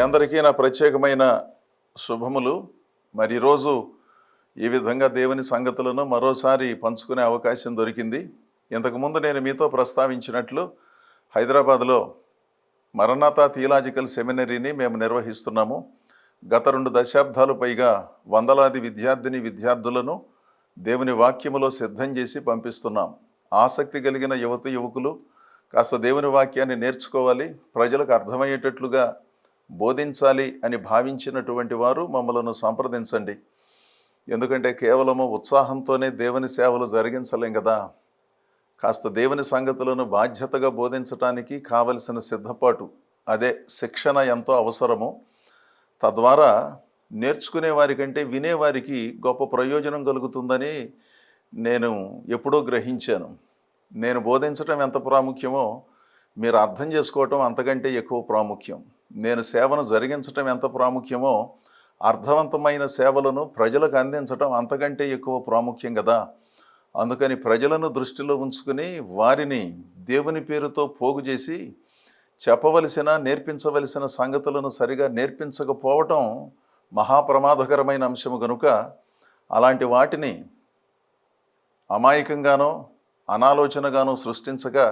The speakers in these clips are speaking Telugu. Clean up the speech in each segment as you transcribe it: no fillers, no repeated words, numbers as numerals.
అందరికీ నా ప్రత్యేకమైన శుభములు. మరి ఈరోజు ఈ విధంగా దేవుని సంగతులను మరోసారి పంచుకునే అవకాశం దొరికింది. ఇంతకుముందు నేను మీతో ప్రస్తావించినట్లు హైదరాబాద్లో మరణాతా థియలాజికల్ సెమినరీని మేము నిర్వహిస్తున్నాము. గత 2 దశాబ్దాలు పైగా వందలాది విద్యార్థులను దేవుని వాక్యములో సిద్ధం చేసి పంపిస్తున్నాం. ఆసక్తి కలిగిన యువకులు కాస్త దేవుని వాక్యాన్ని నేర్చుకోవాలి, ప్రజలకు అర్థమయ్యేటట్లుగా బోధించాలి అని భావించినటువంటి వారు మమ్మలను సంప్రదించండి. ఎందుకంటే కేవలము ఉత్సాహంతోనే దేవుని సేవలు జరిగించలేం కదా. కాస్త దేవుని సంగతులను బాధ్యతగా బోధించటానికి కావలసిన సిద్ధపాటు, అదే శిక్షణ ఎంతో అవసరము. తద్వారా నేర్చుకునే వారికంటే వినేవారికి గొప్ప ప్రయోజనం కలుగుతుందని నేను ఎప్పుడో గ్రహించాను. నేను బోధించటం ఎంత ప్రాముఖ్యమో మీరు అర్థం చేసుకోవటం అంతకంటే ఎక్కువ ప్రాముఖ్యం. నేను సేవను జరిగించటం ఎంత ప్రాముఖ్యమో అర్థవంతమైన సేవలను ప్రజలకు అందించటం అంతకంటే ఎక్కువ ప్రాముఖ్యం కదా. అందుకని ప్రజలను దృష్టిలో ఉంచుకుని వారిని దేవుని పేరుతో పోగు చేసి చెప్పవలసిన, నేర్పించవలసిన సంగతులను సరిగా నేర్పించకపోవటం మహాప్రమాదకరమైన అంశము కనుక అలాంటి వాటిని అమాయకంగానో అనాలోచనగానో సృష్టించగా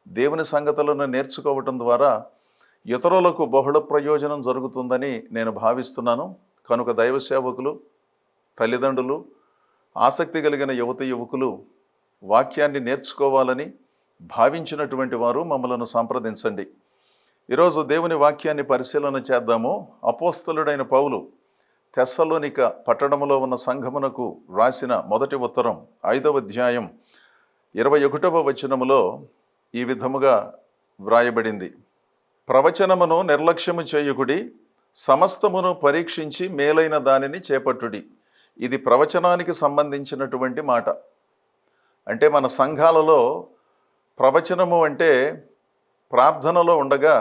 దేవుని సంగతులను నేర్చుకోవటం ద్వారా ఇతరులకు బహుళ ప్రయోజనం జరుగుతుందని నేను భావిస్తున్నాను. కనుక దైవ సేవకులు, తల్లిదండ్రులు, ఆసక్తి కలిగిన యువకులు వాక్యాన్ని నేర్చుకోవాలని భావించినటువంటి వారు మమ్మలను సంప్రదించండి. ఈరోజు దేవుని వాక్యాన్ని పరిశీలన చేద్దాము. అపోస్తలుడైన పౌలు తెస్సలోనిక పట్టణంలో ఉన్న సంఘమునకు రాసిన మొదటి ఉత్తరం 5వ అధ్యాయం 21వ వచనములో ఈ విధముగా వ్రాయబడింది. ప్రవచనమును నిర్లక్ష్యము చేయుకుడి, సమస్తమును పరీక్షించి మేలైన దానిని చేపట్టుడి. ఇది ప్రవచనానికి సంబంధించినటువంటి మాట. అంటే మన సంఘాలలో ప్రవచనము అంటే ప్రార్థనలో ఉండగా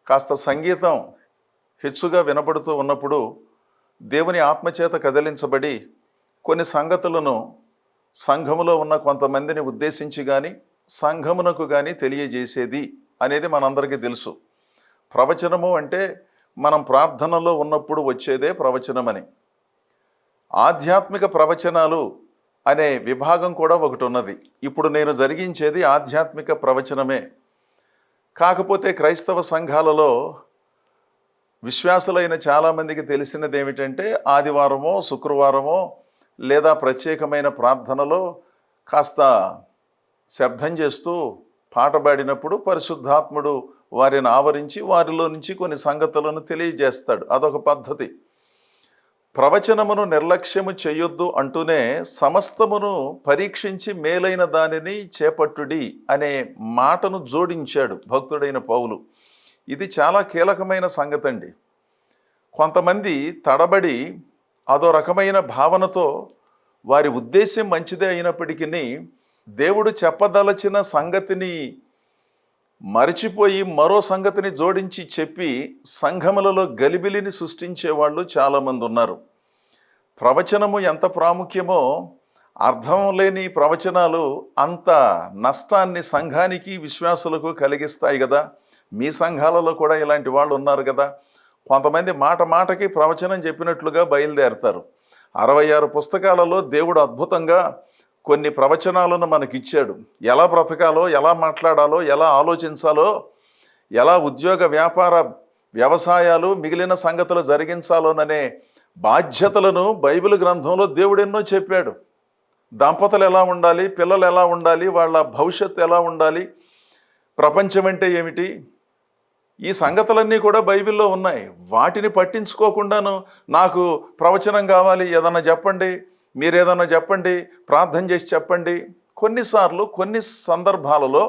కాస్త సంగీతం హెచ్చుగా వినపడుతూ ఉన్నప్పుడు దేవుని ఆత్మచేత కదిలించబడి కొన్ని సంగతులను సంఘములో ఉన్న కొంతమందిని ఉద్దేశించి కానీ సంఘమునకు కానీ తెలియజేసేది అనేది మనందరికీ తెలుసు. ప్రవచనము అంటే మనం ప్రార్థనలో ఉన్నప్పుడు వచ్చేదే ప్రవచనమని. ఆధ్యాత్మిక ప్రవచనాలు అనే విభాగం కూడా ఒకటి ఉన్నది. ఇప్పుడు నేను జరిగించేది ఆధ్యాత్మిక ప్రవచనమే. కాకపోతే క్రైస్తవ సంఘాలలో విశ్వాసులైన చాలామందికి తెలిసినది ఏమిటంటే ఆదివారమో శుక్రవారమో లేదా ప్రత్యేకమైన ప్రార్థనలో కాస్త శబ్దం చేస్తూ పాట పాడినప్పుడు పరిశుద్ధాత్ముడు వారిని ఆవరించి వారిలో నుంచి కొన్ని సంగతులను తెలియజేస్తాడు. అదొక పద్ధతి. ప్రవచనమును నిర్లక్ష్యము చేయొద్దు అంటూనే సమస్తమును పరీక్షించి మేలైన దానిని చేపట్టుడి అనే మాటను జోడించాడు భక్తుడైన పౌలు. ఇది చాలా కీలకమైన సంగతి అండి. కొంతమంది తడబడి అదో రకమైన భావనతో వారి ఉద్దేశం మంచిదే అయినప్పటికీ దేవుడు చెప్పదలచిన సంగతిని మరచిపోయి మరో సంగతిని జోడించి చెప్పి సంఘములలో గలిబిలిని సృష్టించేవాళ్ళు చాలామంది ఉన్నారు. ప్రవచనము ఎంత ప్రాముఖ్యమో అర్థం లేని ప్రవచనాలు అంత నష్టాన్ని సంఘానికి, విశ్వాసులకు కలిగిస్తాయి కదా. మీ సంఘాలలో కూడా ఇలాంటి వాళ్ళు ఉన్నారు కదా. కొంతమంది మాటకి ప్రవచనం చెప్పినట్లుగా బయలుదేరుతారు. 66 పుస్తకాలలో దేవుడు అద్భుతంగా కొన్ని ప్రవచనాలను మనకిచ్చాడు. ఎలా బ్రతకాలో, ఎలా మాట్లాడాలో, ఎలా ఆలోచించాలో, ఎలా ఉద్యోగ, వ్యాపార, వ్యవసాయాలు, మిగిలిన సంగతులు జరిగించాలోననే బాధ్యతలను బైబిల్ గ్రంథంలో దేవుడు ఎన్నో చెప్పాడు. దంపతులు ఎలా ఉండాలి, పిల్లలు ఎలా ఉండాలి, వాళ్ళ భవిష్యత్తు ఎలా ఉండాలి, ప్రపంచం అంటే ఏమిటి, ఈ సంగతులన్నీ కూడా బైబిల్లో ఉన్నాయి. వాటిని పట్టించుకోకుండాను నాకు ప్రవచనం కావాలి, ఏదన్నా చెప్పండి, మీరు ఏదన్నా చెప్పండి, ప్రార్థన చేసి చెప్పండి. కొన్నిసార్లు కొన్ని సందర్భాలలో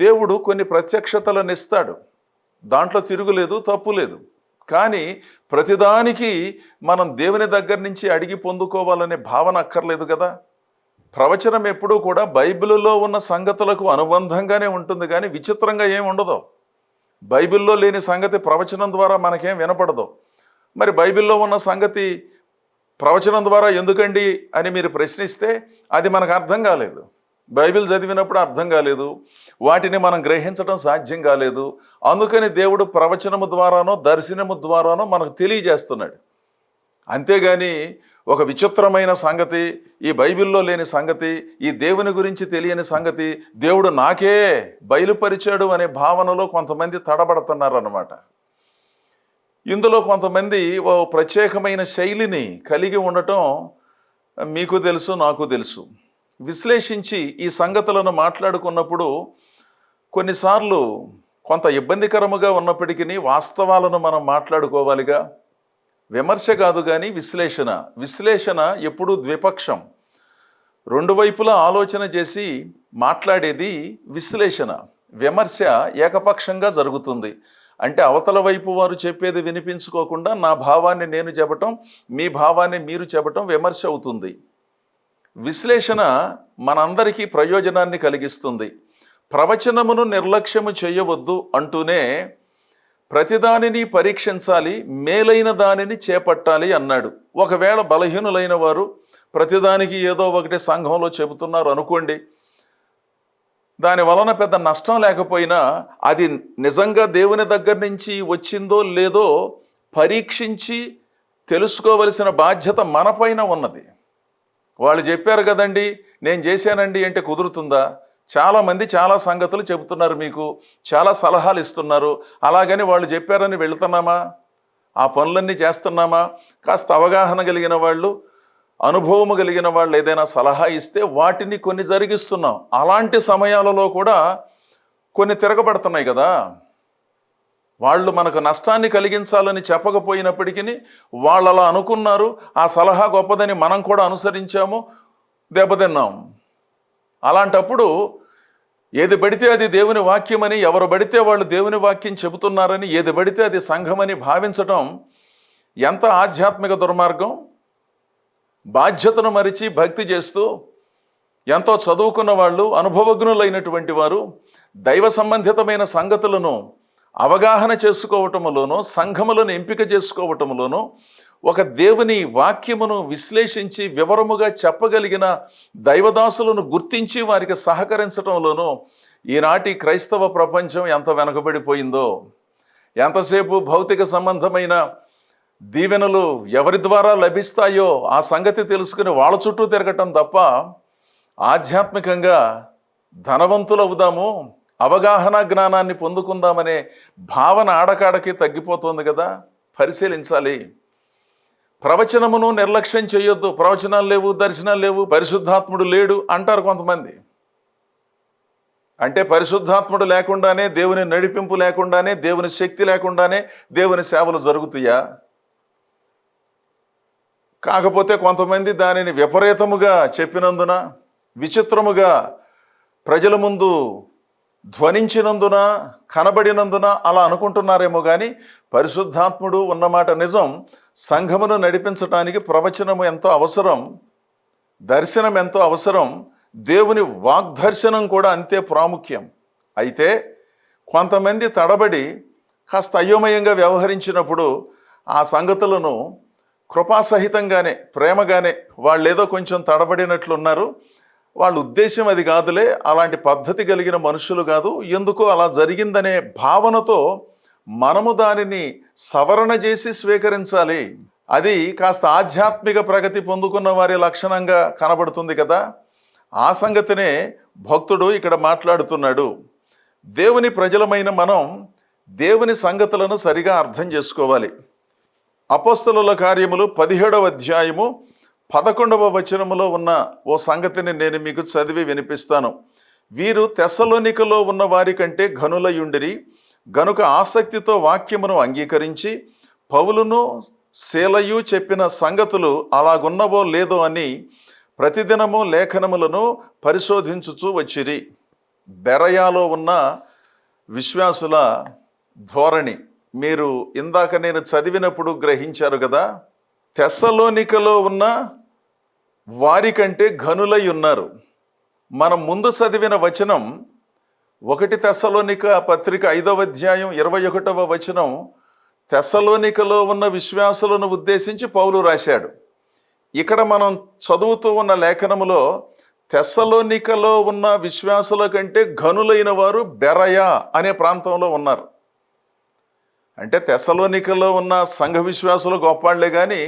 దేవుడు కొన్ని ప్రత్యక్షతలను ఇస్తాడు. దాంట్లో తిరుగులేదు, తప్పు లేదు. కానీ ప్రతిదానికి మనం దేవుని దగ్గర నుంచి అడిగి పొందుకోవాలనే భావన అక్కర్లేదు కదా. ప్రవచనం ఎప్పుడూ కూడా బైబిల్లో ఉన్న సంగతులకు అనుబంధంగానే ఉంటుంది, కానీ విచిత్రంగా ఏమి ఉండదు. బైబిల్లో లేని సంగతి ప్రవచనం ద్వారా మనకేం వినపడదు. మరి బైబిల్లో ఉన్న సంగతి ప్రవచనం ద్వారా ఎందుకండి అని మీరు ప్రశ్నిస్తే అది మనకు అర్థం కాలేదు. బైబిల్ చదివినప్పుడు అర్థం కాలేదు, వాటిని మనం గ్రహించడం సాధ్యం కాలేదు. అందుకని దేవుడు ప్రవచనము ద్వారానో దర్శనము ద్వారానో మనకు తెలియజేస్తున్నాడు. అంతేగాని ఒక విచిత్రమైన సంగతి, ఈ బైబిల్లో లేని సంగతి, ఈ దేవుని గురించి తెలియని సంగతి దేవుడు నాకే బయలుపరిచాడు అనే భావనలో కొంతమంది తడబడుతున్నారన్నమాట. ఇందులో కొంతమంది ఓ ప్రత్యేకమైన శైలిని కలిగి ఉండటం మీకు తెలుసు, నాకు తెలుసు. విశ్లేషించి ఈ సంగతులను మాట్లాడుకున్నప్పుడు కొన్నిసార్లు కొంత ఇబ్బందికరముగా ఉన్నప్పటికీ వాస్తవాలను మనం మాట్లాడుకోవాలిగా. విమర్శ కాదు కానీ విశ్లేషణ ఎప్పుడూ ద్విపక్షం. రెండు వైపులా ఆలోచన చేసి మాట్లాడేది విశ్లేషణ. విమర్శ ఏకపక్షంగా జరుగుతుంది. అంటే అవతల వైపు వారు చెప్పేది వినిపించుకోకుండా నా భావాన్ని నేను చెప్పటం, మీ భావాన్ని మీరు చెప్పటం విమర్శ అవుతుంది. విశ్లేషణ మనందరికీ ప్రయోజనాన్ని కలిగిస్తుంది. ప్రవచనమును నిర్లక్ష్యము చేయవద్దు అంటూనే ప్రతిదానిని పరీక్షించాలి, మేలైన దానిని చేపట్టాలి అన్నాడు. ఒకవేళ బలహీనులైన వారు ప్రతిదానికి ఏదో ఒకటి సంఘంలో చెబుతున్నారు అనుకోండి, దాని వలన పెద్ద నష్టం లేకపోయినా అది నిజంగా దేవుని దగ్గర నుంచి వచ్చిందో లేదో పరీక్షించి తెలుసుకోవలసిన బాధ్యత మనపైన ఉన్నది. వాళ్ళు చెప్పారు కదండి, నేను చేశానండి అంటే కుదురుతుందా? చాలామంది చాలా సంగతులు చెబుతున్నారు, మీకు చాలా సలహాలు ఇస్తున్నారు. అలాగని వాళ్ళు చెప్పారని వెళుతున్నామా? ఆ పనులన్నీ చేస్తున్నామా? కాస్త అవగాహన కలిగిన వాళ్ళు, అనుభవము కలిగిన వాళ్ళు ఏదైనా సలహా ఇస్తే వాటిని కొన్ని జరిగిస్తున్నాం. అలాంటి సమయాలలో కూడా కొన్ని తిరగబడుతున్నాయి కదా. వాళ్ళు మనకు నష్టాన్ని కలిగించాలని చెప్పకపోయినప్పటికీ వాళ్ళు అలా అనుకున్నారు, ఆ సలహా గొప్పదని మనం కూడా అనుసరించాము, దెబ్బతిన్నాం. అలాంటప్పుడు ఏది పడితే అది దేవుని వాక్యమని, ఎవరు పడితే వాళ్ళు దేవుని వాక్యం చెబుతున్నారని, ఏది పడితే అది సంఘమని భావించటం ఎంత ఆధ్యాత్మిక దుర్మార్గం. బాధ్యతను మరిచి భక్తి చేస్తూ ఎంతో చదువుకున్న వాళ్ళు, అనుభవజ్ఞులైనటువంటి వారు దైవ సంబంధితమైన సంగతులను అవగాహన చేసుకోవటములోనూ, సంఘములను ఎంపిక చేసుకోవటములోనూ, ఒక దేవుని వాక్యమును విశ్లేషించి వివరముగా చెప్పగలిగిన దైవదాసులను గుర్తించి వారికి సహకరించటంలోనూ ఈనాటి క్రైస్తవ ప్రపంచం ఎంత వెనకబడిపోయిందో. ఎంతసేపు భౌతిక సంబంధమైన దీవెనలు ఎవరి ద్వారా లభిస్తాయో ఆ సంగతి తెలుసుకుని వాళ్ళ చుట్టూ తిరగటం తప్ప ఆధ్యాత్మికంగా ధనవంతులు అవుదాము, అవగాహన జ్ఞానాన్ని పొందుకుందామనే భావన ఆడకాడకి తగ్గిపోతుంది కదా. పరిశీలించాలి. ప్రవచనమును నిర్లక్ష్యం చేయొద్దు. ప్రవచనాలు లేవు, దర్శనాలు లేవు, పరిశుద్ధాత్ముడు లేడు అంటారు కొంతమంది. అంటే పరిశుద్ధాత్ముడు లేకుండానే, దేవుని నడిపింపు లేకుండానే, దేవుని శక్తి లేకుండానే దేవుని సేవలు జరుగుతాయా? కాకపోతే కొంతమంది దానిని విపరీతముగా చెప్పినందున, విచిత్రముగా ప్రజల ముందు ధ్వనించినందున, కనబడినందున అలా అనుకుంటున్నారేమో కానీ పరిశుద్ధాత్ముడు ఉన్నమాట నిజం. సంఘమును నడిపించడానికి ప్రవచనము ఎంతో అవసరం, దర్శనం ఎంతో అవసరం, దేవుని వాగ్దర్శనం కూడా అంతే ప్రాముఖ్యం. అయితే కొంతమంది తడబడి కాస్త అయోమయంగా వ్యవహరించినప్పుడు ఆ సంగతులను కృపాసహితంగానే, ప్రేమగానే, వాళ్ళేదో కొంచెం తడబడినట్లున్నారు, వాళ్ళ ఉద్దేశం అది కాదులే, అలాంటి పద్ధతి కలిగిన మనుషులు కాదు, ఎందుకో అలా జరిగిందనే భావనతో మనము దానిని సవరణ చేసి స్వీకరించాలి. అది కాస్త ఆధ్యాత్మిక ప్రగతి పొందుకున్న వారి లక్షణంగా కనబడుతుంది కదా. ఆ సంగతినే భక్తుడు ఇక్కడ మాట్లాడుతున్నాడు. దేవుని ప్రజలమైన మనం దేవుని సంగతులను సరిగా అర్థం చేసుకోవాలి. అపోస్తలుల కార్యములు 17వ అధ్యాయము 11వ వచనములో ఉన్న ఓ సంగతిని నేను మీకు చదివి వినిపిస్తాను. వీరు తెస్సలోనికలో ఉన్న వారి కంటే ఘనులయుండిరి గనుక ఆసక్తితో వాక్యమును అంగీకరించి పౌలును శీలయు చెప్పిన సంగతులు అలాగున్నవో లేదో అని ప్రతిదినము లేఖనములను పరిశోధించుచూ వచ్చిరి. బెరయాలో ఉన్న విశ్వాసుల ధోరణి మీరు ఇందాక నేను చదివినప్పుడు గ్రహించారు కదా. తెస్సలోనికలో ఉన్న వారికంటే ఘనులై ఉన్నారు. మనం ముందు చదివిన వచనం 1 తెస్సలోనిక పత్రిక 5వ అధ్యాయం 21వ వచనం తెస్సలోనికలో ఉన్న విశ్వాసులను ఉద్దేశించి పౌలు రాశాడు. ఇక్కడ మనం చదువుతూ ఉన్న లేఖనములో తెస్సలోనికలో ఉన్న విశ్వాసుల కంటే ఘనులైన వారు బెరయ అనే ప్రాంతంలో ఉన్నారు. అంటే తెస్సలోనికలో ఉన్న సంఘ విశ్వాసులు గొప్పవాళ్లే కానీ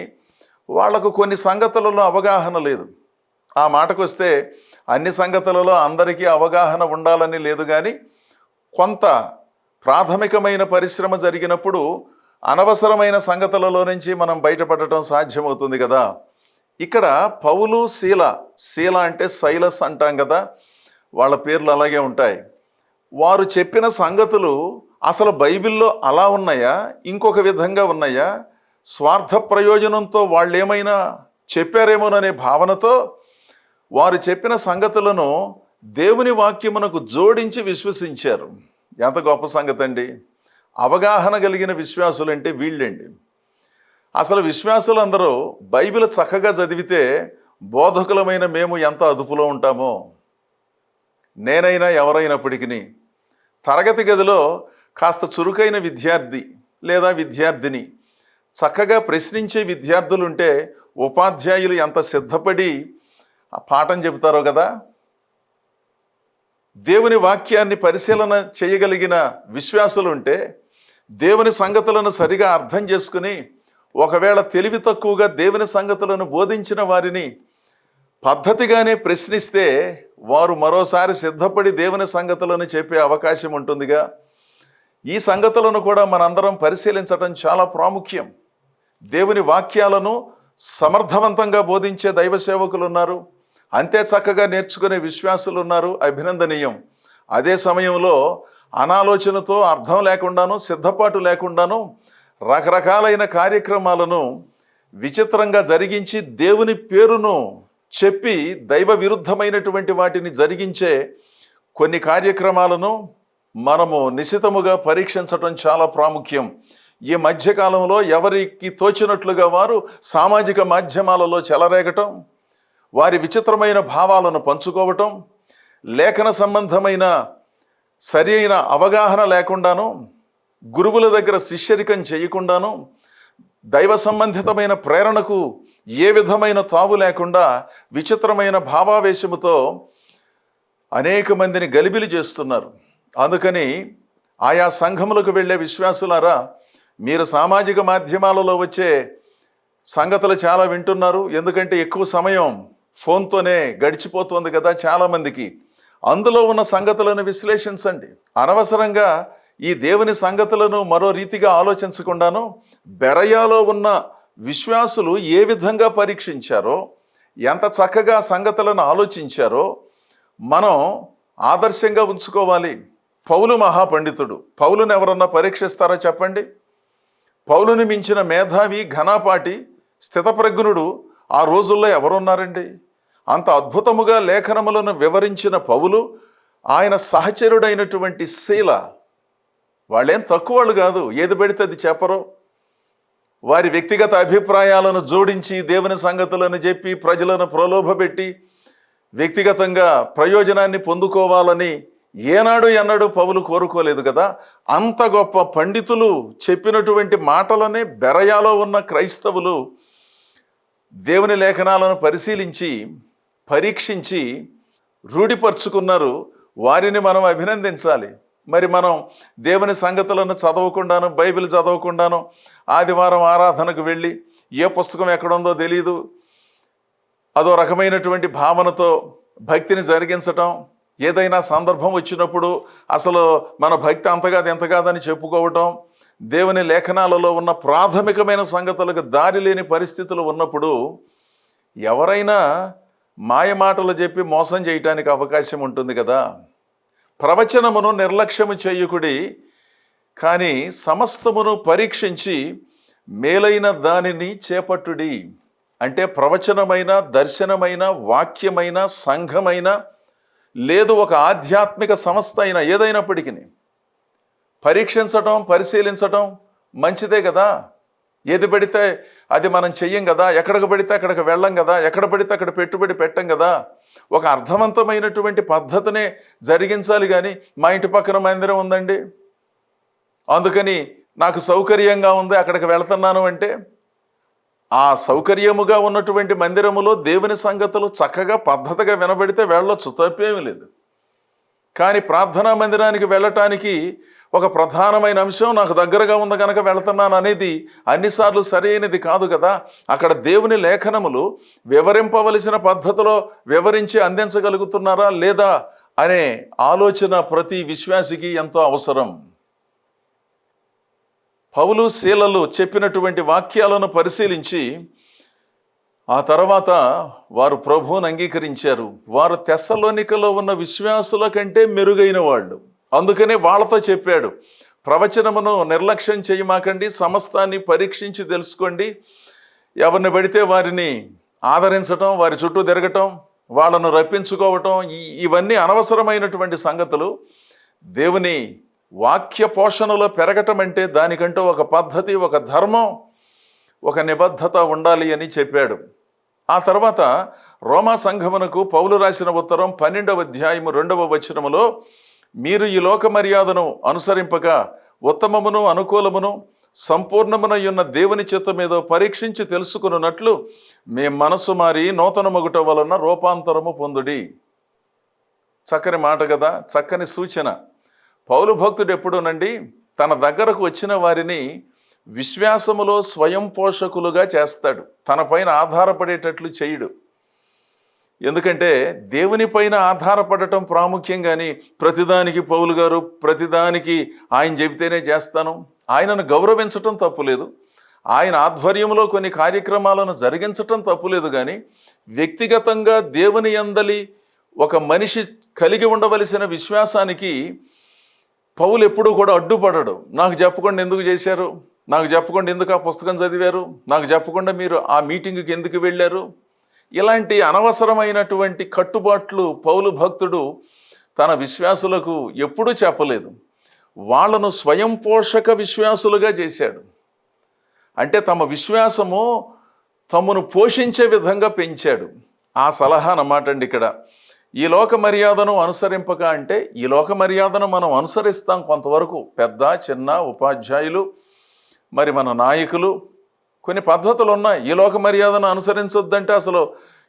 వాళ్లకు కొన్ని సంగతులలో అవగాహన లేదు. ఆ మాటకు వస్తే అన్ని సంగతులలో అందరికీ అవగాహన ఉండాలని లేదు, కానీ కొంత ప్రాథమికమైన పరిశ్రమ జరిగినప్పుడు అనవసరమైన సంగతులలో నుంచి మనం బయటపడటం సాధ్యమవుతుంది కదా. ఇక్కడ పౌలు, శీల అంటే సైలస్ అంటాం కదా, వాళ్ళ పేర్లు అలాగే ఉంటాయి. వారు చెప్పిన సంగతులు అసలు బైబిల్లో అలా ఉన్నాయా, ఇంకొక విధంగా ఉన్నాయా, స్వార్థ ప్రయోజనంతో వాళ్ళు ఏమైనా చెప్పారేమోననే భావనతో వారు చెప్పిన సంగతులను దేవుని వాక్యమునకు జోడించి విశ్వసించారు. ఎంత గొప్ప సంగతి అండి. అవగాహన కలిగిన విశ్వాసులంటే వీళ్ళండి. అసలు విశ్వాసులందరూ బైబిల్ చక్కగా చదివితే బోధకులమైన మేము ఎంత అదుపులో ఉంటామో. నేనైనా ఎవరైనప్పటికీ తరగతి గదిలో కాస్త చురుకైన విద్యార్థి లేదా విద్యార్థిని, చక్కగా ప్రశ్నించే విద్యార్థులుంటే ఉపాధ్యాయులు ఎంత సిద్ధపడి పాఠం చెబుతారో కదా. దేవుని వాక్యాన్ని పరిశీలన చేయగలిగిన విశ్వాసులుంటే దేవుని సంగతులను సరిగా అర్థం చేసుకుని, ఒకవేళ తెలివి తక్కువగా దేవుని సంగతులను బోధించిన వారిని పద్ధతిగానే ప్రశ్నిస్తే వారు మరోసారి సిద్ధపడి దేవుని సంగతులను చెప్పే అవకాశం ఉంటుందిగా. ఈ సంగతులను కూడా మనందరం పరిశీలించడం చాలా ప్రాముఖ్యం. దేవుని వాక్యాలను సమర్థవంతంగా బోధించే దైవ సేవకులు ఉన్నారు, అంతే చక్కగా నేర్చుకునే విశ్వాసులు ఉన్నారు, అభినందనీయం. అదే సమయంలో అనాలోచనతో, అర్థం లేకుండాను, సిద్ధపాటు లేకుండాను రకరకాలైన కార్యక్రమాలను విచిత్రంగా జరిగించి దేవుని పేరును చెప్పి దైవ విరుద్ధమైనటువంటి వాటిని జరిగించే కొన్ని కార్యక్రమాలను మనము నిశితముగా పరీక్షించటం చాలా ప్రాముఖ్యం. ఈ మధ్యకాలంలో ఎవరికి తోచినట్లుగా వారు సామాజిక మాధ్యమాలలో చెలరేగటం, వారి విచిత్రమైన భావాలను పంచుకోవటం, లేఖన సంబంధమైన సరి అయిన అవగాహన లేకుండాను, గురువుల దగ్గర శిష్యరికం చేయకుండాను, దైవ సంబంధితమైన ప్రేరణకు ఏ విధమైన తావు లేకుండా విచిత్రమైన భావావేశముతో అనేక మందిని గలిబిలి చేస్తున్నారు. అందుకని ఆయా సంఘములకు వెళ్ళే విశ్వాసులారా, మీరు సామాజిక మాధ్యమాలలో వచ్చే సంగతులు చాలా వింటున్నారు. ఎందుకంటే ఎక్కువ సమయం ఫోన్తోనే గడిచిపోతుంది కదా చాలామందికి. అందులో ఉన్న సంగతులను విశ్లేషించండి. అనవసరంగా ఈ దేవుని సంగతులను మరో రీతిగా ఆలోచించకుండాను బెరయాలో ఉన్న విశ్వాసులు ఏ విధంగా పరీక్షించారో, ఎంత చక్కగా సంగతులను ఆలోచించారో మనం ఆదర్శంగా ఉంచుకోవాలి. పౌలు మహాపండితుడు. పౌలుని ఎవరన్నా పరీక్షిస్తారా చెప్పండి? పౌలుని మించిన మేధావి, ఘనాపాటి, స్థితప్రజ్ఞుడు ఆ రోజుల్లో ఎవరున్నారండి? అంత అద్భుతముగా లేఖనములను వివరించిన పౌలు, ఆయన సహచరుడైనటువంటి శీల, వాళ్ళేం తక్కువ వాళ్ళు కాదు. ఏది పెడితే అది చెప్పరు. వారి వ్యక్తిగత అభిప్రాయాలను జోడించి దేవుని సంగతులను చెప్పి ప్రజలను ప్రలోభపెట్టి వ్యక్తిగతంగా ప్రయోజనాన్ని పొందుకోవాలని ఏనాడు ఎన్నడూ పౌలు కోరుకోలేదు కదా. అంత గొప్ప పండితులు చెప్పినటువంటి మాటలనే బెరయాలో ఉన్న క్రైస్తవులు దేవుని లేఖనాలను పరిశీలించి పరీక్షించి రూఢిపరుచుకున్నారు. వారిని మనం అభినందించాలి. మరి మనం దేవుని సంగతులను చదవకుండాను, బైబిల్ చదవకుండాను, ఆదివారం ఆరాధనకు వెళ్ళి ఏ పుస్తకం ఎక్కడుందో తెలియదు, అదో రకమైనటువంటి భావనతో భక్తిని జరిగించటం, ఏదైనా సందర్భం వచ్చినప్పుడు అసలు మన భక్తి అంతగాది ఎంతగాదని చెప్పుకోవటం, దేవుని లేఖనాలలో ఉన్న ప్రాథమికమైన సంగతులకు దారి లేని పరిస్థితులు ఉన్నప్పుడు ఎవరైనా మాయమాటలు చెప్పి మోసం చేయటానికి అవకాశం ఉంటుంది కదా. ప్రవచనమును నిర్లక్ష్యము చేయకుడి, కానీ సమస్తమును పరీక్షించి మేలైన దానిని చేపట్టుడి. అంటే ప్రవచనమైన, దర్శనమైన, వాక్యమైన, సంఘమైన, లేదు ఒక ఆధ్యాత్మిక సంస్థ అయినా ఏదైనప్పటికీ పరీక్షించటం, పరిశీలించటం మంచిదే కదా. ఏది పడితే అది మనం చెయ్యం కదా, ఎక్కడికి పడితే అక్కడికి వెళ్ళం కదా, ఎక్కడ పడితే అక్కడ పెట్టుబడి పెట్టం కదా. ఒక అర్థవంతమైనటువంటి పద్ధతినే జరిగించాలి. కానీ మా ఇంటి పక్కన మందిరం ఉందండి, అందుకని నాకు సౌకర్యంగా ఉంది అక్కడికి వెళ్తున్నాను అంటే ఆ సౌకర్యముగా ఉన్నటువంటి మందిరములో దేవుని సంగతులు చక్కగా పద్ధతిగా వినబడితే వెళ్ళొచ్చు, తప్పేమీ లేదు. కానీ ప్రార్థనా మందిరానికి వెళ్ళటానికి ఒక ప్రధానమైన అంశం నాకు దగ్గరగా ఉంది కనుక వెళుతున్నాను అనేది అన్నిసార్లు సరైనది కాదు కదా. అక్కడ దేవుని లేఖనములు వివరింపవలసిన పద్ధతిలో వివరించి అందించగలుగుతున్నారా లేదా అనే ఆలోచన ప్రతి విశ్వాసికి ఎంతో అవసరం. పౌలు శీలలు చెప్పినటువంటి వాక్యాలను పరిశీలించి ఆ తర్వాత వారు ప్రభువుని అంగీకరించారు. వారు తెస్సలోనికలో ఉన్న విశ్వాసుల కంటే మెరుగైన వాళ్ళు. అందుకనే వాళ్ళతో చెప్పాడు, ప్రవచనమును నిర్లక్ష్యం చేయమాకండి, సమస్తాన్ని పరీక్షించి తెలుసుకోండి. ఎవరిని పడితే వారిని ఆదరించటం, వారి చుట్టూ తిరగటం, వాళ్ళను రప్పించుకోవటం, ఇవన్నీ అనవసరమైనటువంటి సంగతులు. దేవుని వాక్య పోషణలో పెరగటం అంటే దానికంటూ ఒక పద్ధతి, ఒక ధర్మం, ఒక నిబద్ధత ఉండాలి అని చెప్పాడు. ఆ తర్వాత రోమా సంఘమునకు పౌలు రాసిన ఉత్తరం 12వ అధ్యాయము 2వ వచనములో, మీరు ఈ లోక మర్యాదను అనుసరింపక ఉత్తమమును అనుకూలమును సంపూర్ణమునయున్న దేవుని చిత్తమేదో పరీక్షించి తెలుసుకున్నట్లు మీ మనసు మారి నూతన మగుట వలన రూపాంతరము పొందుడి. చక్కని మాట కదా, చక్కని సూచన. పౌలు భక్తుడు ఎప్పుడూనండి తన దగ్గరకు వచ్చిన వారిని విశ్వాసములో స్వయం పోషకులుగా చేస్తాడు, తన పైన ఆధారపడేటట్లు చేయడు. ఎందుకంటే దేవుని పైన ఆధారపడటం ప్రాముఖ్యం, కానీ ప్రతిదానికి పౌలు గారు ప్రతిదానికి ఆయన చెబితేనే చేస్తాను, ఆయనను గౌరవించటం తప్పులేదు, ఆయన ఆధ్వర్యంలో కొన్ని కార్యక్రమాలను జరిగించటం తప్పులేదు. కానీ వ్యక్తిగతంగా దేవుని యందలి ఒక మనిషి కలిగి ఉండవలసిన విశ్వాసానికి పౌలు ఎప్పుడూ కూడా అడ్డుపడడు. నాకు చెప్పకుండా ఎందుకు చేశారు, నాకు చెప్పకుండా ఎందుకు ఆ పుస్తకం చదివారు, నాకు చెప్పకుండా మీరు ఆ మీటింగ్కి ఎందుకు వెళ్ళారు, ఇలాంటి అనవసరమైనటువంటి కట్టుబాట్లు పౌలు భక్తుడు తన విశ్వాసులకు ఎప్పుడూ చెప్పలేదు. వాళ్ళను స్వయం పోషక విశ్వాసులుగా చేశాడు. అంటే తమ విశ్వాసము తమను పోషించే విధంగా పెంచాడు. ఆ సలహా అన్నమాట అండి ఇక్కడ. ఈ లోక మర్యాదను అనుసరింపక అంటే ఈ లోక మర్యాదను మనం అనుసరిస్తాం కొంతవరకు, పెద్ద చిన్న ఉపాధ్యాయులు, మరి మన నాయకులు, కొన్ని పద్ధతులు ఉన్నాయి. ఈ లోక మర్యాదను అనుసరించొద్దంటే అసలు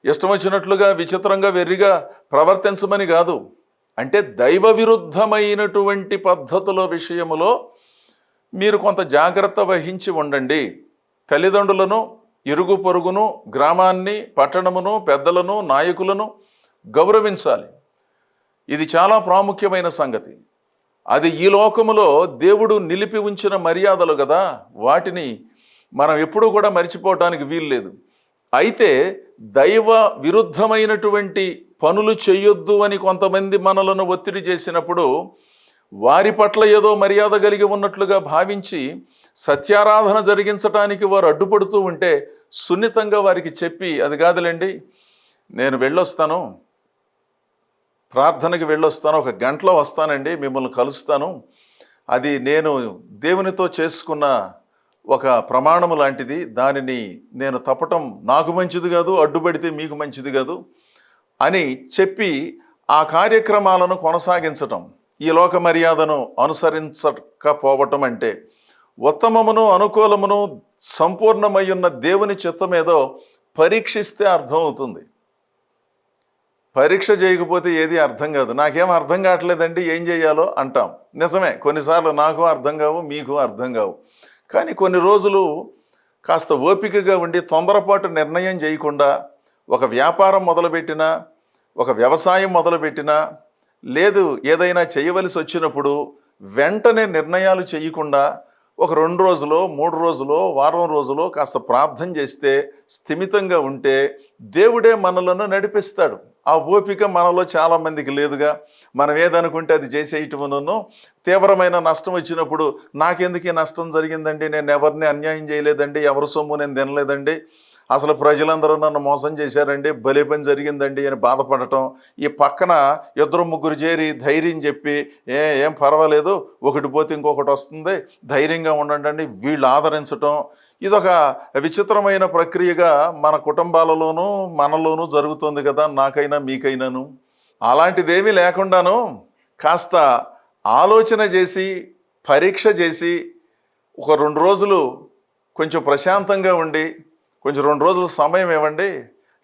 ఇష్టం వచ్చినట్లుగా విచిత్రంగా వెర్రిగా ప్రవర్తించమని కాదు. అంటే దైవ విరుద్ధమైనటువంటి పద్ధతుల విషయములో మీరు కొంత జాగ్రత్త వహించి ఉండండి. తల్లిదండ్రులను, ఇరుగు పొరుగును, గ్రామాన్ని, పట్టణమును, పెద్దలను, నాయకులను గౌరవించాలి. ఇది చాలా ప్రాముఖ్యమైన సంగతి. అది ఈ లోకములో దేవుడు నిలిపి ఉంచిన మర్యాదలు కదా, వాటిని మనం ఎప్పుడూ కూడా మర్చిపోవటానికి వీల్లేదు. అయితే దైవ విరుద్ధమైనటువంటి పనులు చేయొద్దు అని కొంతమంది మనలను ఒత్తిడి చేసినప్పుడు వారి పట్ల ఏదో మర్యాద కలిగి ఉన్నట్లుగా భావించి సత్యారాధన జరిగించటానికి వారు అడ్డుపడుతూ ఉంటే సున్నితంగా వారికి చెప్పి, అది కాదులేండి, నేను వెళ్ళొస్తాను, ప్రార్థనకి వెళ్ళొస్తాను, 1 గంటలో వస్తానండి, మిమ్మల్ని కలుస్తాను, అది నేను దేవునితో చేసుకున్న ఒక ప్రమాణము లాంటిది, దానిని నేను తప్పటం నాకు మంచిది కాదు, అడ్డుపడితే మీకు మంచిది కాదు అని చెప్పి ఆ కార్యక్రమాలను కొనసాగించటం, ఈ లోక మర్యాదను అనుసరించకపోవటం అంటే ఉత్తమమును అనుకూలమును సంపూర్ణమయ్యున్న దేవుని చిత్తమేదో పరీక్షిస్తే అర్థం అవుతుంది. పరీక్ష చేయకపోతే ఏది అర్థం కాదు. నాకేం అర్థం కావట్లేదండి, ఏం చేయాలో అంటాం. నిజమే, కొన్నిసార్లు నాకు అర్థం కావు, మీకు అర్థం కావు. కానీ కొన్ని రోజులు కాస్త ఓపికగా ఉండి తొందరపాటు నిర్ణయం చేయకుండా ఒక వ్యాపారం మొదలుపెట్టినా, ఒక వ్యవసాయం మొదలుపెట్టినా, లేదు ఏదైనా చేయవలసి వచ్చినప్పుడు వెంటనే నిర్ణయాలు చేయకుండా ఒక 2 రోజులో 3 రోజులో వారం రోజులో కాస్త ప్రార్థన చేస్తే, స్థిమితంగా ఉంటే దేవుడే మనలను నడిపిస్తాడు. ఆ ఓపిక మనలో చాలామందికి లేదుగా. మనం ఏదనుకుంటే అది చేసేయటమును, తీవ్రమైన నష్టం వచ్చినప్పుడు నాకెందుకు ఈ నష్టం జరిగిందండి, నేను ఎవరిని అన్యాయం చేయలేదండి, ఎవరి సొమ్ము నేను తినలేదండి, అసలు ప్రజలందరూ నన్ను మోసం చేశారండి, భలే పని జరిగిందండి అని బాధపడటం. ఈ పక్కన 2-3 చేరి ధైర్యం చెప్పి, ఏం పర్వాలేదు, ఒకటి పోతే ఇంకొకటి వస్తుంది, ధైర్యంగా ఉండండి, వీళ్ళు ఆదరించటం, ఇదొక విచిత్రమైన ప్రక్రియగా మన కుటుంబాలలోనూ మనలోనూ జరుగుతుంది కదా, నాకైనా మీకైనాను. అలాంటిదేమీ లేకుండాను కాస్త ఆలోచన చేసి పరీక్ష చేసి ఒక 2 రోజులు కొంచెం ప్రశాంతంగా ఉండి కొంచెం 2 రోజులు సమయం ఇవ్వండి,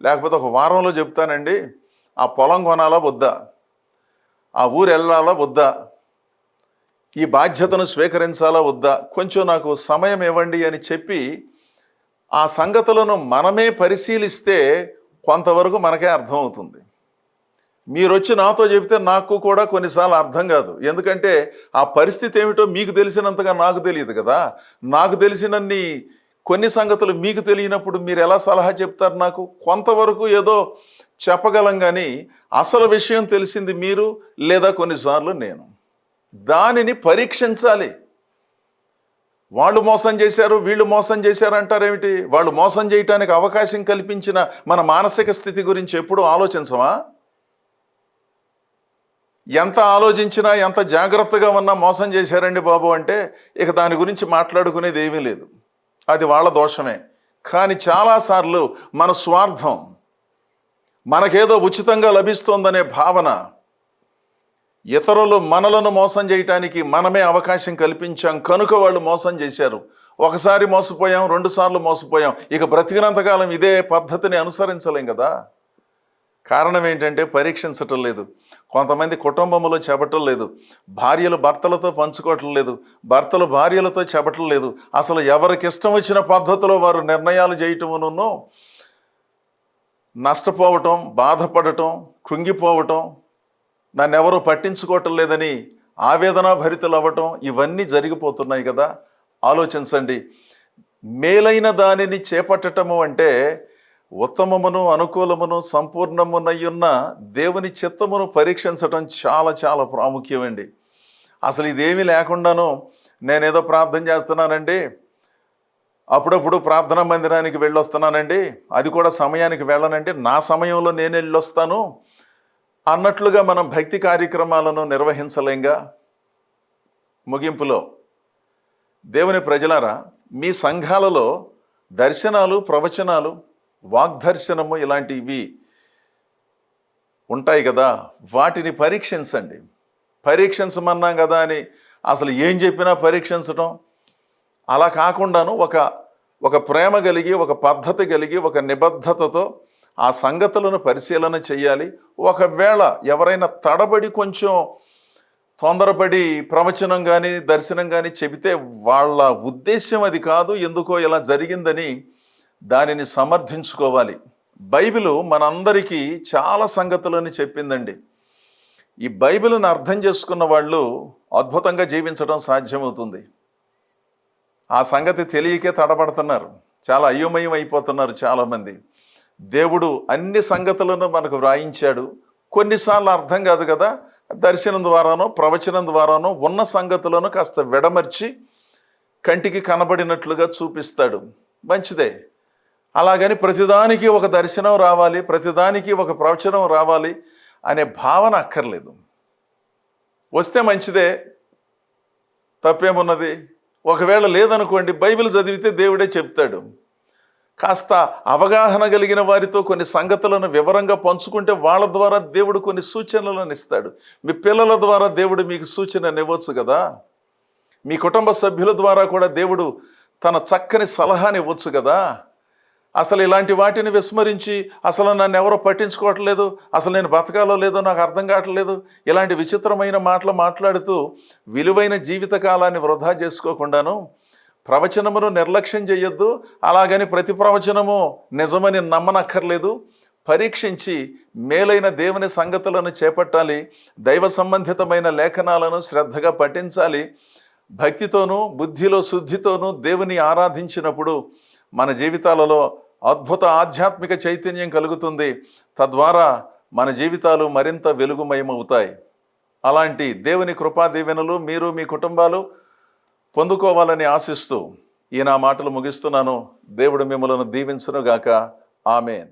లేకపోతే ఒక వారంలో చెప్తానండి, ఆ పొలం కొనాలా వద్దా, ఆ ఊరు వెళ్ళాలా వద్దా, ఈ బాధ్యతను స్వీకరించాలా వద్దా, కొంచెం నాకు సమయం ఇవ్వండి అని చెప్పి ఆ సంగతులను మనమే పరిశీలిస్తే కొంతవరకు మనకే అర్థమవుతుంది. మీరు వచ్చి నాతో చెబితే నాకు కూడా కొన్నిసార్లు అర్థం కాదు. ఎందుకంటే ఆ పరిస్థితి ఏమిటో మీకు తెలిసినంతగా నాకు తెలియదు కదా. నాకు తెలిసినన్ని కొన్ని సంగతులు మీకు తెలియనప్పుడు మీరు ఎలా సలహా చెప్తారు నాకు? కొంతవరకు ఏదో చెప్పగలం కానీ అసలు విషయం తెలిసింది మీరు, లేదా కొన్నిసార్లు నేను. దానిని పరీక్షించాలి. వాళ్ళు మోసం చేశారు, వీళ్ళు మోసం చేశారు అంటారేమిటి? వాళ్ళు మోసం చేయటానికి అవకాశం కల్పించిన మన మానసిక స్థితి గురించి ఎప్పుడూ ఆలోచించమా? ఎంత ఆలోచించినా, ఎంత జాగ్రత్తగా ఉన్నా మోసం చేశారండి బాబు అంటే ఇక దాని గురించి మాట్లాడుకునేది ఏమీ లేదు. అది వాళ్ళ దోషమే. కానీ చాలాసార్లు మన స్వార్థం, మనకేదో ఉచితంగా లభిస్తోందనే భావన, ఇతరులు మనలను మోసం చేయటానికి మనమే అవకాశం కల్పించాం కనుక వాళ్ళు మోసం చేశారు. ఒకసారి మోసపోయాం, 2 సార్లు మోసపోయాం, ఇక బ్రతికినంతకాలం ఇదే పద్ధతిని అనుసరించలేం కదా. కారణం ఏంటంటే పరీక్షించటం లేదు. కొంతమంది కుటుంబంలో చెప్పటం లేదు, భార్యలు భర్తలతో పంచుకోవటం లేదు, భర్తలు భార్యలతో చెప్పటం లేదు. అసలు ఎవరికి ఇష్టం వచ్చిన పద్ధతిలో వారు నిర్ణయాలు చేయటమును, నష్టపోవటం, బాధపడటం, కృంగిపోవటం, నన్ను ఎవరూ పట్టించుకోవటం లేదని ఆవేదన భరితులు అవ్వటం, ఇవన్నీ జరిగిపోతున్నాయి కదా. ఆలోచించండి. మేలైన దానిని చేపట్టటము అంటే ఉత్తమమును, అనుకూలమును, సంపూర్ణమునయ్యున్న దేవుని చిత్తమును పరీక్షించటం చాలా చాలా ప్రాముఖ్యమండి. అసలు ఇదేమీ లేకుండాను నేనేదో ప్రార్థన చేస్తున్నానండి, అప్పుడప్పుడు ప్రార్థనా మందిరానికి వెళ్ళొస్తున్నానండి, అది కూడా సమయానికి వెళ్ళనండి, నా సమయంలో నేను వెళ్ళొస్తాను అన్నట్లుగా మనం భక్తి కార్యక్రమాలను నిర్వహించలేంగా. ముగింపులో దేవుని ప్రజలారా, మీ సంఘాలలో దర్శనాలు, ప్రవచనాలు, వాగ్దర్శనము ఇలాంటివి ఉంటాయి కదా, వాటిని పరీక్షించండి. పరీక్షించమన్నాం కదా అని అసలు ఏం చెప్పినా పరీక్షించడం అలా కాకుండాను ఒక ప్రేమ కలిగి, ఒక పద్ధతి కలిగి, ఒక నిబద్ధతతో ఆ సంగతులను పరిశీలన చేయాలి. ఒకవేళ ఎవరైనా తడబడి కొంచెం తొందరపడి ప్రవచనం కానీ దర్శనం కానీ చెబితే వాళ్ళ ఉద్దేశ్యం అది కాదు, ఎందుకో ఇలా జరిగిందని దానిని సమర్థించుకోవాలి. బైబిలు మనందరికీ చాలా సంగతులని చెప్పిందండి. ఈ బైబిల్ని అర్థం చేసుకున్న వాళ్ళు అద్భుతంగా జీవించడం సాధ్యమవుతుంది. ఆ సంగతి తెలియకే తడబడుతున్నారు, చాలా అయోమయం అయిపోతున్నారు చాలామంది. దేవుడు అన్ని సంగతులను మనకు వ్రాయించాడు. కొన్నిసార్లు అర్థం కాదు కదా, దర్శనం ద్వారానో ప్రవచనం ద్వారానో ఉన్న సంగతులను కాస్త విడమర్చి కంటికి కనబడినట్లుగా చూపిస్తాడు. మంచిదే. అలాగని ప్రతిదానికి ఒక దర్శనం రావాలి, ప్రతిదానికి ఒక ప్రవచనం రావాలి అనే భావన అక్కర్లేదు. వస్తే మంచిదే, తప్పేమున్నది. ఒకవేళ లేదనుకోండి, బైబిల్ చదివితే దేవుడే చెప్తాడు. కాస్త అవగాహన కలిగిన వారితో కొన్ని సంగతులను వివరంగా పంచుకుంటే వాళ్ళ ద్వారా దేవుడు కొన్ని సూచనలను ఇస్తాడు. మీ పిల్లల ద్వారా దేవుడు మీకు సూచనను ఇవ్వచ్చు కదా. మీ కుటుంబ సభ్యుల ద్వారా కూడా దేవుడు తన చక్కని సలహాని ఇవ్వచ్చు కదా. అసలు ఇలాంటి వాటిని విస్మరించి అసలు నన్ను ఎవరో పట్టించుకోవట్లేదు, అసలు నేను బతకాలో లేదో నాకు అర్థం కావట్లేదు, ఇలాంటి విచిత్రమైన మాటలు మాట్లాడుతూ విలువైన జీవితకాలాన్ని వృధా చేసుకోకుండాను ప్రవచనమును నిర్లక్ష్యం చేయొద్దు. అలాగని ప్రతి ప్రవచనము నిజమని నమ్మనక్కర్లేదు. పరీక్షించి మేలైన దేవుని సంగతులను చేపట్టాలి. దైవ సంబంధితమైన లేఖనాలను శ్రద్ధగా పఠించాలి. భక్తితోనూ బుద్ధిలో శుద్ధితోనూ దేవుని ఆరాధించినప్పుడు మన జీవితాలలో అద్భుత ఆధ్యాత్మిక చైతన్యం కలుగుతుంది. తద్వారా మన జీవితాలు మరింత వెలుగుమయమవుతాయి. అలాంటి దేవుని కృపా దీవెనలు మీరు మీ కుటుంబాలు పొందుకోవాలని ఆశిస్తూ ఈ నా మాటలు ముగిస్తున్నాను. దేవుడు మిమ్మలను దీవించునుగాక. ఆమేన్.